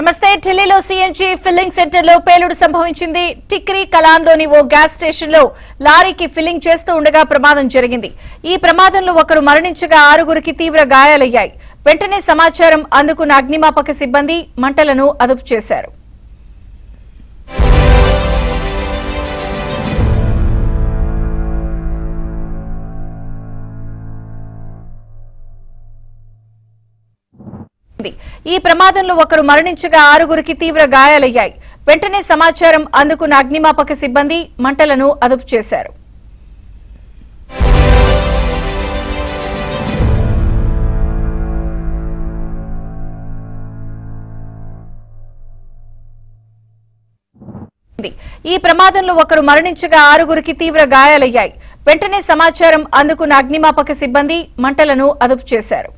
నమస్తే. ఢిల్లీలో CNG filling centre లో పేలుడు సంభవించింది. టిక్రీ కలాన్లోని ఓ గ్యాస్ స్టేషన్ లో లారీకి ఫిల్లింగ్ చేస్తూ ఉండగా ప్రమాదం జరిగింది. ఈ ప్రమాదంలో ఒకరు మరణించగా 6గురికి తీవ్ర గాయాలయ్యాయి. వెంటనే సమాచారం అందుకున్న అగ్నిమాపక సిబ్బంది మంటలను అదుపు చేశారు. ఈ ప్రమాదంలో ఒకరు మరణించగా 6గురికి తీవ్ర గాయాలయ్యాయి. వెంటనే సమాచారం అందుకున్న అగ్నిమాపక సిబ్బంది మంటలను అదుపు చేశారు. ఈ ప్రమాదంలో ఒకరు మరణించగా 6గురికి తీవ్ర గాయాలయ్యాయి. వెంటనే సమాచారం అందుకున్న అగ్నిమాపక సిబ్బంది మంటలను అదుపు చేశారు.